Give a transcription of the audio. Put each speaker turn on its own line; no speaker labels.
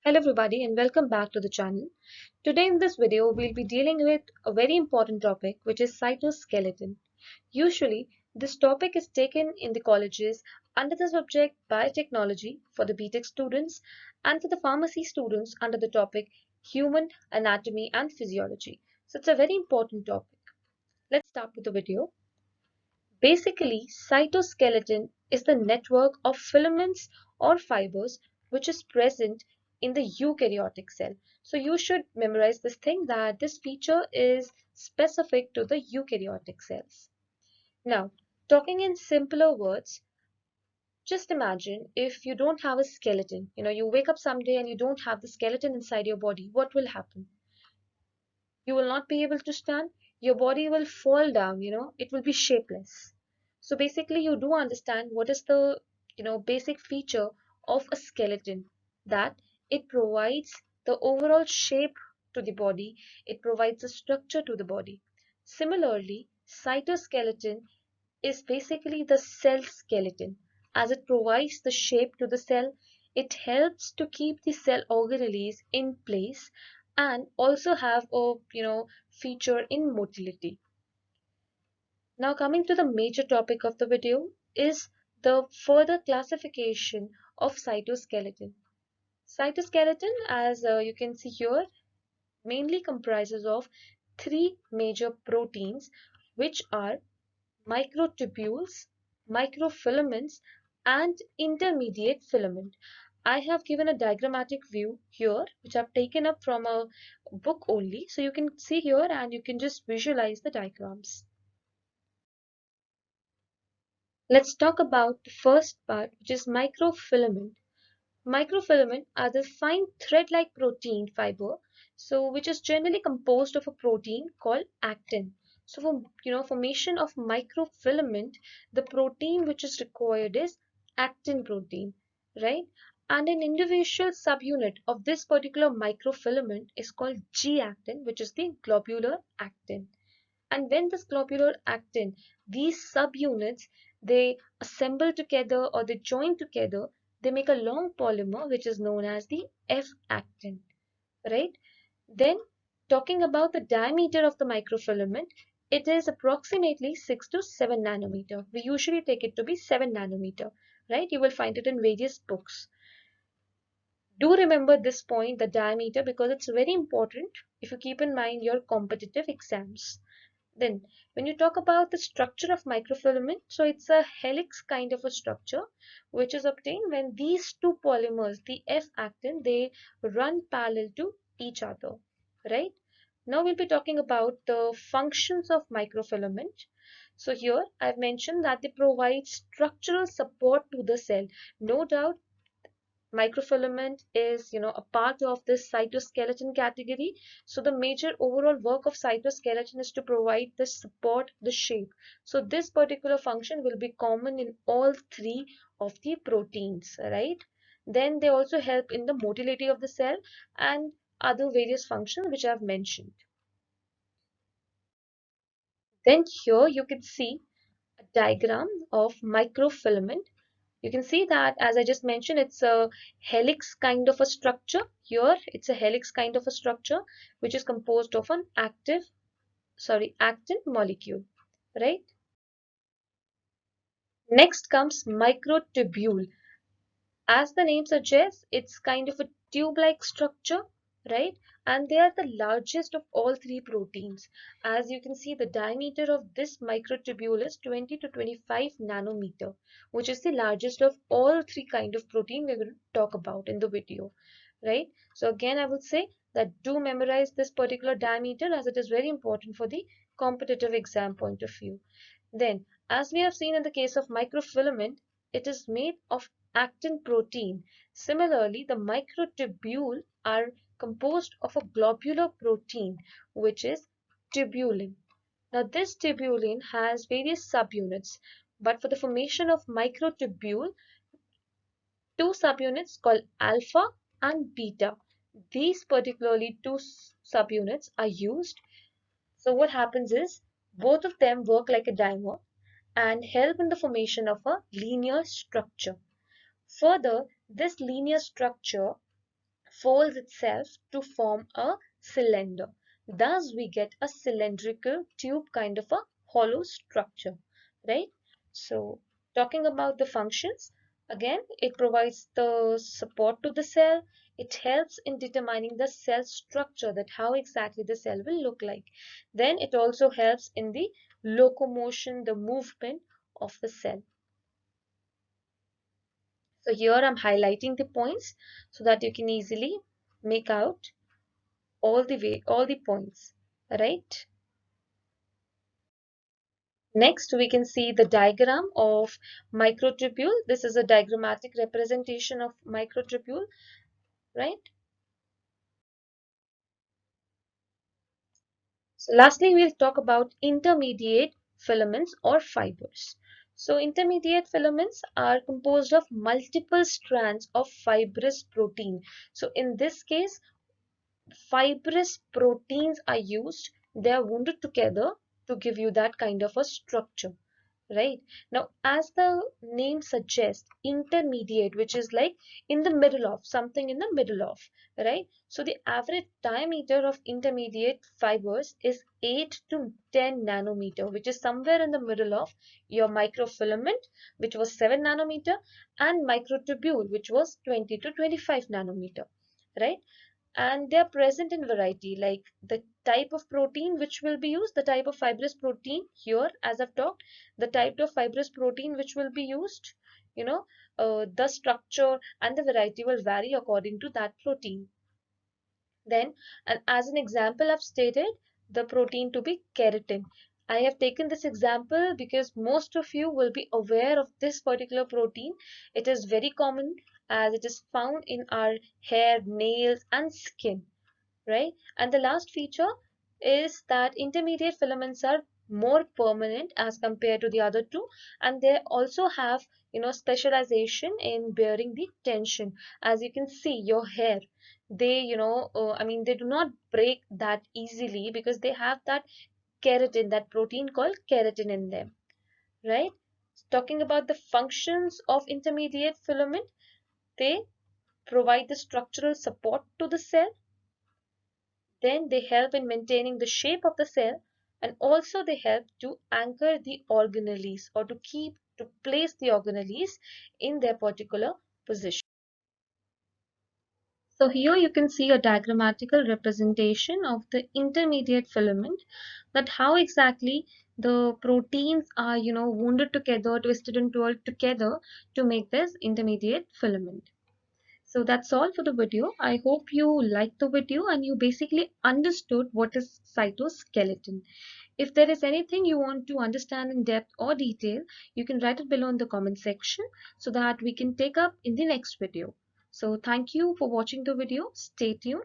Hello everybody and welcome back to the channel. Today in this video we'll be dealing with a very important topic which is cytoskeleton. Usually this topic is taken in the colleges under the subject biotechnology for the BTech students and for the pharmacy students under the topic human anatomy and physiology. So it's a very important topic. Let's start with the video. Basically, cytoskeleton is the network of filaments or fibers which is present in the eukaryotic cell. So you should memorize this thing that this feature is specific to the eukaryotic cells. Now, talking in simpler words, just imagine if you don't have a skeleton. You wake up someday and you don't have the skeleton inside your body, what will happen? You will not be able to stand, your body will fall down, it will be shapeless. So basically you do understand what is the basic feature of a skeleton, that it provides the overall shape to the body, it provides a structure to the body. Similarly, cytoskeleton is basically the cell skeleton. As it provides the shape to the cell, it helps to keep the cell organelles in place and also have a feature in motility. Now coming to the major topic of the video is the further classification of cytoskeleton. Cytoskeleton, as you can see here, mainly comprises of three major proteins which are microtubules, microfilaments, and intermediate filament. I have given a diagrammatic view here, which I've taken up from a book only. So you can see here and you can just visualize the diagrams. Let's talk about the first part, which is microfilament. Microfilament are the fine thread-like protein fiber, so which is generally composed of a protein called actin. So for formation of microfilament, the protein which is required is actin protein, right? And an individual subunit of this particular microfilament is called G-actin, which is the globular actin. And when this globular actin, these subunits, they assemble together or they join together, they make a long polymer which is known as the F-actin, right? Then talking about the diameter of the microfilament, it is approximately 6 to 7 nanometer. We usually take it to be 7 nanometer, right? You will find it in various books. Do remember this point, the diameter, because it's very important if you keep in mind your competitive exams. Then, when you talk about the structure of microfilament, so it's a helix kind of a structure which is obtained when these two polymers, the F-actin, they run parallel to each other, right? Now we'll be talking about the functions of microfilament. So here I've mentioned that they provide structural support to the cell. No doubt microfilament is a part of this cytoskeleton category. So the major overall work of cytoskeleton is to provide the support, the shape. So this particular function will be common in all three of the proteins, right? Then they also help in the motility of the cell and other various functions which I've mentioned. Then here you can see a diagram of microfilament. You can see that, as I just mentioned, it's a helix kind of a structure. Here, it's a helix kind of a structure which is composed of an actin molecule, right? Next comes microtubule. As the name suggests, it's kind of a tube-like structure, right? And they are the largest of all three proteins. As you can see, the diameter of this microtubule is 20 to 25 nanometer, which is the largest of all three kind of protein we're going to talk about in the video, right? So again, I would say that do memorize this particular diameter as it is very important for the competitive exam point of view. Then, as we have seen in the case of microfilament, it is made of actin protein. Similarly, the microtubule are composed of a globular protein, which is tubulin. Now, this tubulin has various subunits, but for the formation of microtubule, two subunits called alpha and beta. These particularly two subunits are used. So what happens is both of them work like a dimer and help in the formation of a linear structure. Further, this linear structure folds itself to form a cylinder. Thus, we get a cylindrical tube kind of a hollow structure, right? So, talking about the functions, again, it provides the support to the cell. It helps in determining the cell structure, that how exactly the cell will look like. Then it also helps in the locomotion, the movement of the cell. So here I'm highlighting the points so that you can easily make out all the points, right? Next, we can see the diagram of microtubule. This is a diagrammatic representation of microtubule, right? So lastly, we'll talk about intermediate filaments or fibers. So intermediate filaments are composed of multiple strands of fibrous protein. So in this case, fibrous proteins are used. They are wounded together to give you that kind of a structure, right? Now, as the name suggests, intermediate, which is like in the middle of, something in the middle of, right? So the average diameter of intermediate fibers is 8 to 10 nanometer, which is somewhere in the middle of your microfilament, which was 7 nanometer, and microtubule, which was 20 to 25 nanometer, right? And they are present in variety, like the type of protein which will be used, the type of fibrous protein here, as I've talked, the type of fibrous protein which will be used, you know, the structure and the variety will vary according to that protein. Then, and as an example, I've stated the protein to be keratin. I have taken this example because most of you will be aware of this particular protein. It is very common as it is found in our hair, nails, and skin, right? And the last feature is that intermediate filaments are more permanent as compared to the other two, and they also have, specialization in bearing the tension. As you can see, your hair, they, they do not break that easily because they have that keratin, that protein called keratin in them, right? Talking about the functions of intermediate filament, they provide the structural support to the cell. Then they help in maintaining the shape of the cell, and also they help to anchor the organelles, or to place the organelles in their particular position. So here you can see a diagrammatical representation of the intermediate filament, that how exactly the proteins are, wounded together, twisted and twirled together to make this intermediate filament. So that's all for the video. I hope you liked the video and you basically understood what is cytoskeleton. If there is anything you want to understand in depth or detail, you can write it below in the comment section so that we can take up in the next video. So thank you for watching the video. Stay tuned.